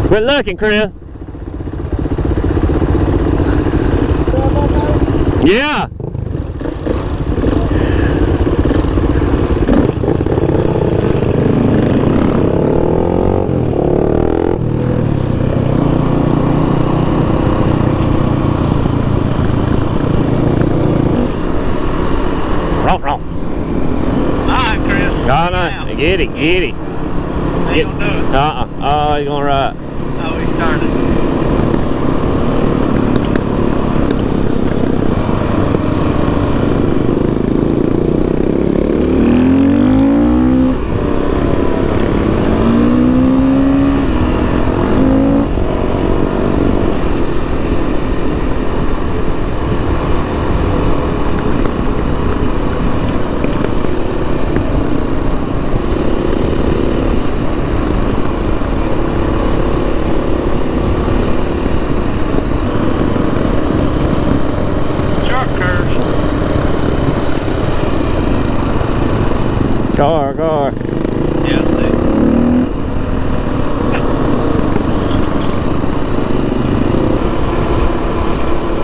Quit looking, Chris. Yeah. Wrong. Alright, Chris. Oh, no. Get it. He don't do it. Oh, he's going right. Oh, he's turning. Car. Yeah, see.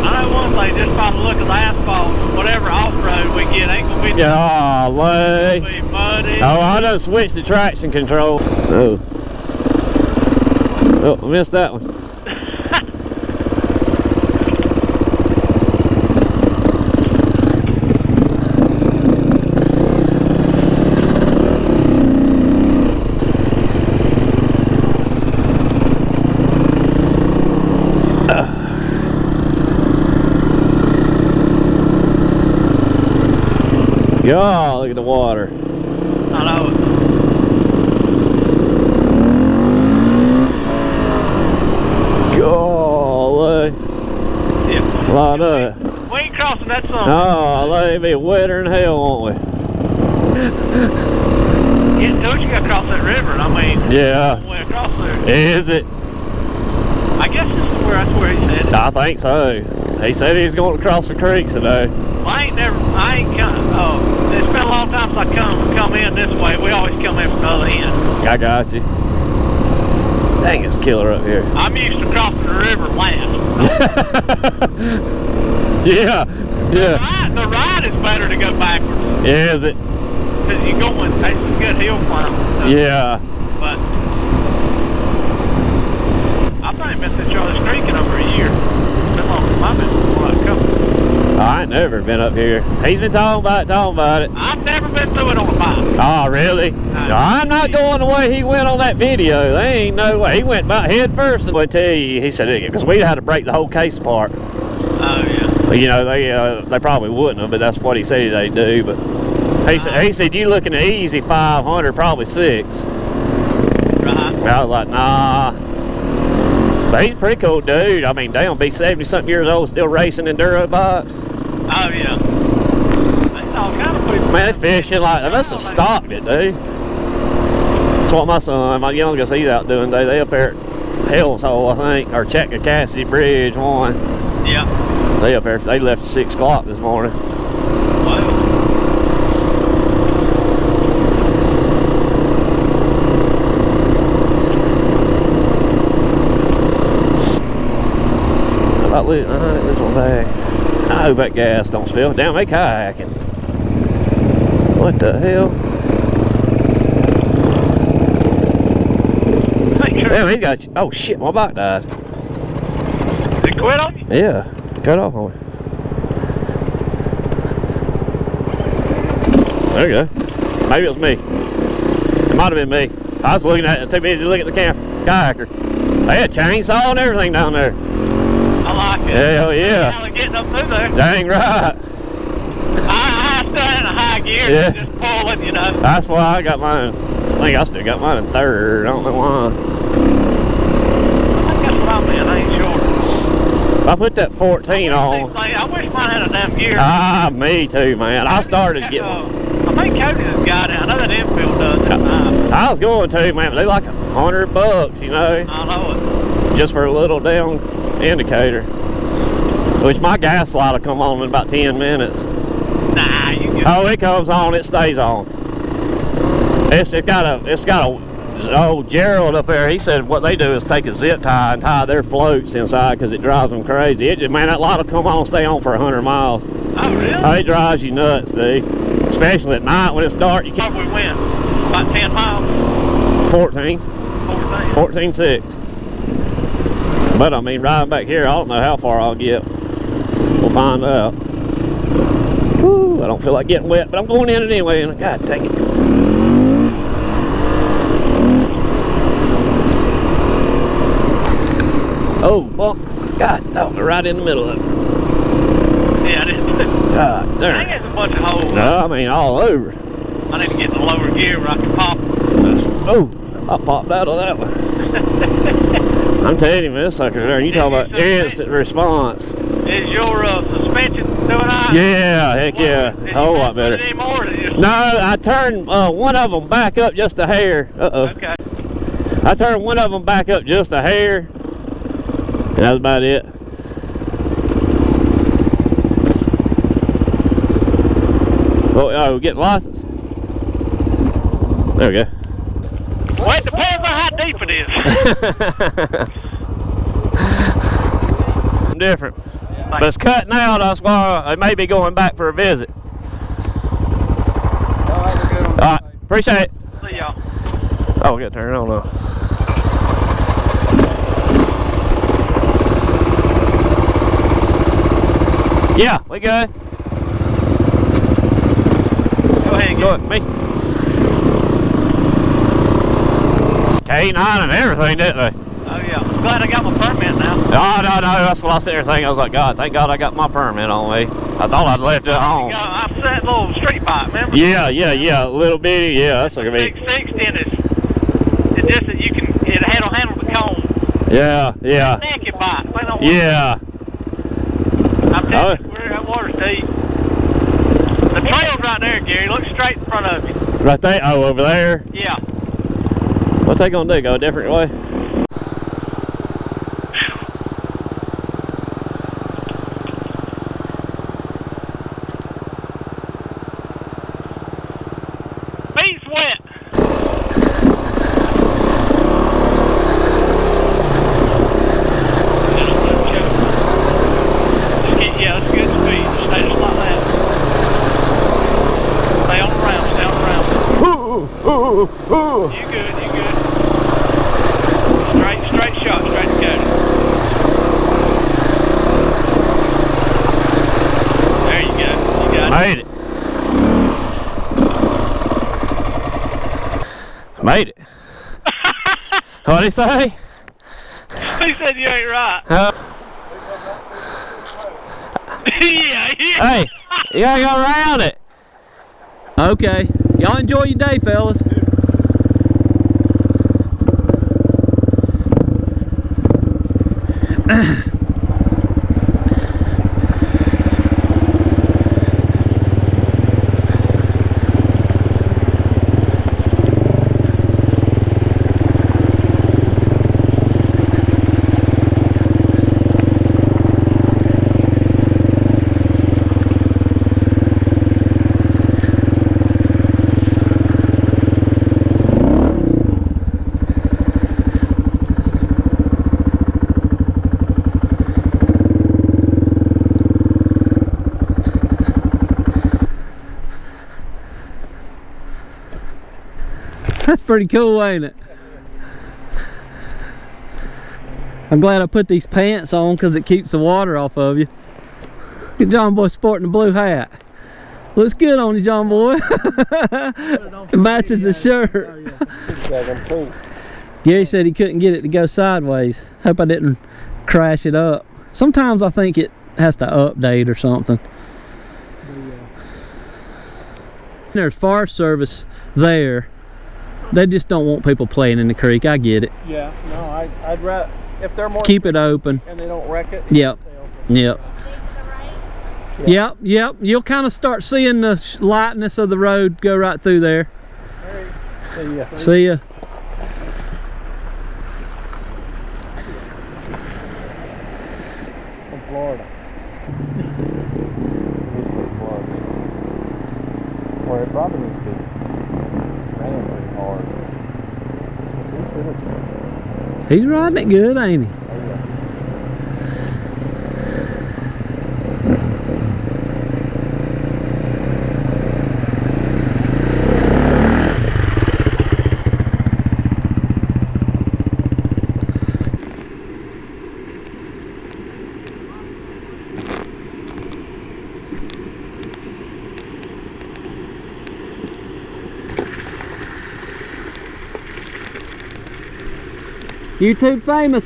I know one thing, just by the look of the asphalt, whatever off-road we get ain't gonna be Golly. be muddy. Oh, I done switched the traction control. Oh, I missed that one. God, look at the water. I know it. Golly. Yeah. A lot of it. We ain't crossing that summer. Oh, it'll be wetter than hell, won't we? Getting to it, you gotta cross that river, and I mean, Yeah. way across there. Is it? I guess that's where he said it. I think so. He said he's going to cross the creek today. Well, I ain't come, it's been a long time since I come in this way. We always come in from the other end. I got you. Dang, it's killer up here. I'm used to crossing the river last. Yeah. The ride is better to go backwards. Is it? Because you're going, it's a good hill climb. So. Yeah. But I've been to Charlie's Creek in over a year. It's been long since I've been before I come. I ain't never been up here. He's been talking about it. I've never been through it on a bike. Oh, really? No, I'm not going the way he went on that video. There ain't no way. He went about head first. And I tell you, he said, because we had to break the whole case apart. Oh, yeah. You know, they probably wouldn't have, but that's what he said they do. But he said, you looking at easy 500, probably 6. Right. I was like, nah. But he's a pretty cool dude. I mean, damn, be 70-something years old, still racing enduro bikes. Oh, yeah. There's all kind of people. Man, they fishing like, they must have stopped it, dude. That's what my youngest, he's out doing today. They up there at Hell's Hole, I think, or checking Cassidy Bridge 1. Yeah. They up there, they left at 6 o'clock this morning. Wow. This one back. I hope that gas don't spill. Damn, they kayaking. What the hell? Damn, he got you. Oh shit, my bike died. Did it quit on you? Yeah, cut off on me. There you go. Maybe it was me. It might have been me. I was looking at it, too busy to look at the kayaker. They had chainsaw and everything down there. I like it. Hell yeah. How they getting up through there. Dang right. I still in a high gear, Yeah. just pulling, you know. That's why I got mine. I think I still got mine in 3rd. I don't know why. I think that's what I'm in, I ain't sure. I put that 14 on. I wish mine had a damn gear. Ah, me too, man. I started getting. I think Cody's got it. I know that infield does it. I was going to, man, but they like $100, you know. I know it. Just for a little down indicator. Which my gas light will come on in about 10 minutes. Nah, you get. Oh, it comes on, it stays on. It's got a Gerald up there, he said what they do is take a zip tie and tie their floats inside because it drives them crazy. Man, that light will come on and stay on for 100 miles. Oh, really? Oh, it drives you nuts, dude. Especially at night when it's dark. You can't. Where we went? About 10 miles? 14. 14.6. But I mean, riding back here, I don't know how far I'll get. We'll find out. Whew, I don't feel like getting wet, but I'm going in it anyway, and God dang it. Oh, bump. God, that was right in the middle of it. Yeah, I did. God I darn. think there's a bunch of holes. No, I mean, all over. I need to get in the lower gear where I can pop. Oh, I popped out of that one. I'm telling you, man, this sucker there, you talk about instant response. Is your suspension doing all right? Yeah, heck yeah. A whole lot better. No, I turned one of them back up just a hair. Okay. I turned one of them back up just a hair. And that's about it. Oh, getting license. There we go. Well, it depends on how deep it is. Different. But it's cutting out, that's why I may be going back for a visit. Alright, appreciate it. See y'all. Oh, we got to turn it on now. Yeah, we good. Go ahead. Go ahead, me. K9 and everything, didn't they? Oh yeah. I'm glad I got my permit now. Oh, no, that's what I sit there thinking. I was like, God, thank God I got my permit on me. I thought I'd left it at home. I set little street pipe, remember? Yeah, a little bitty, yeah, that's what I mean. 660 and it's just that you can, it'll handle the cone. Yeah. Naked pipe. Yeah. I'm telling you, that water's deep. The trail's right there, Gary. Look straight in front of you. Right there? Oh, over there? Yeah. What's they gonna do? Go a different way? Feet's wet. Yeah, that's good speed. Stay just like that. Stay on the round, stay on the round. Ooh. You good. Straight shot, straight to go. There you go. You got it. Made it. What'd he say? He said you ain't right. Yeah. Hey, you gotta go around it. Okay. Y'all enjoy your day, fellas. That's pretty cool, ain't it? I'm glad I put these pants on because it keeps the water off of you. Look at John Boy sporting the blue hat. Looks good on you, John Boy. It matches the shirt. Gary said he couldn't get it to go sideways. Hope I didn't crash it up. Sometimes I think it has to update or something. There's Forest Service there. They just don't want people playing in the creek. I get it. Yeah, no, I'd rather, if they're more keep it open and they don't wreck it. Yep. You'll kind of start seeing the lightness of the road go right through there. Right. See ya. From Florida. Or it probably needs to be ran pretty hard. He's riding it good, ain't he? YouTube famous.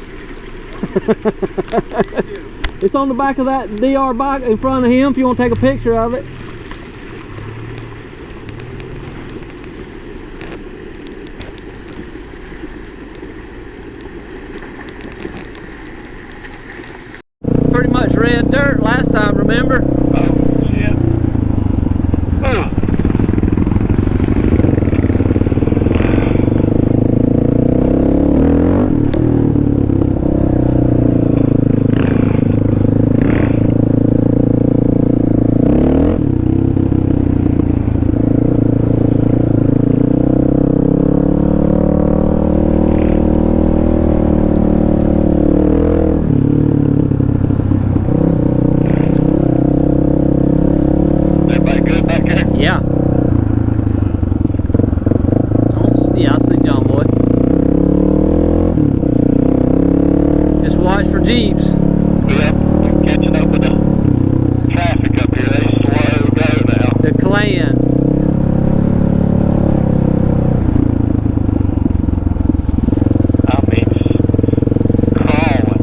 It's on the back of that DR bike in front of him if you want to take a picture of it. Pretty much red dirt last time, remember? Oh, shit. Ugh. Yeah. Yeah, I see John Boy. Just watch for Jeeps. Yep, I'm catching up with the traffic up here. They slow go now. The Clan. I mean, crawling.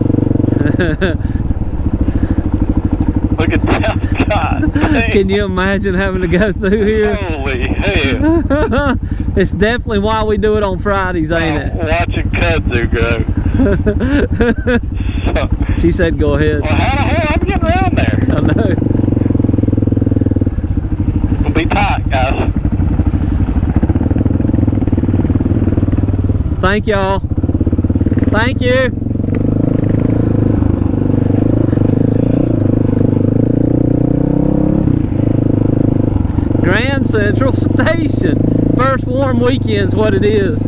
Look at that guy. Can you imagine having to go through here? Holy hell. It's definitely why we do it on Fridays, ain't it? Watching kudzu go. So, She said go ahead. well, how the hell I'm getting around there? I know. It'll be tight, guys. Thank y'all. Thank you. Grand Central Station. First warm weekend's what it is.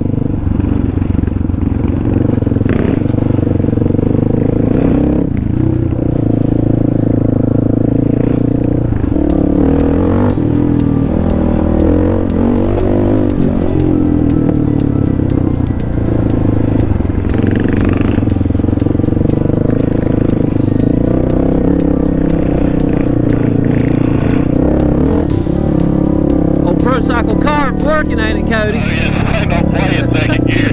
Cycle car's working, ain't it, Cody? Oh yeah, I ain't gonna play in second gear.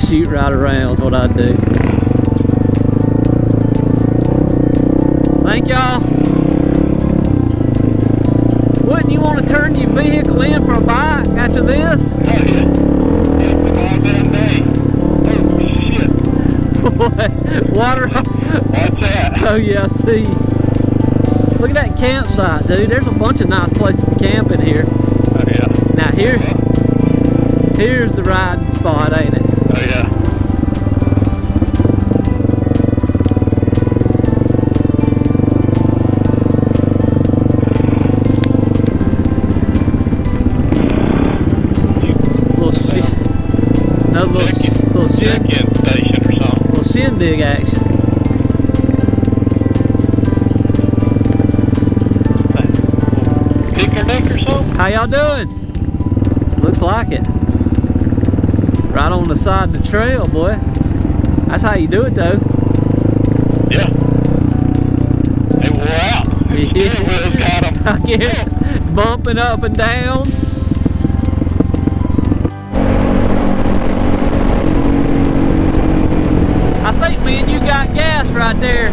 Shoot right around is what I do. Thank y'all. Wouldn't you want to turn your vehicle in for a bike after this? Oh yeah. It's all damn day. Oh shit. Water. Watch that. Oh yeah, I see. Look at that campsite, dude. There's a bunch of nice places to camp in here. Oh yeah. Now here's the riding spot, ain't it? Oh yeah. Little Check-in station or something. Little shindig action. Picnic or something? How y'all doing? Looks like it. Right on the side of the trail, boy. That's how you do it, though. Yeah. They wore out. The steering wheels got them. I get bumping up and down. I think me and you got gas right there.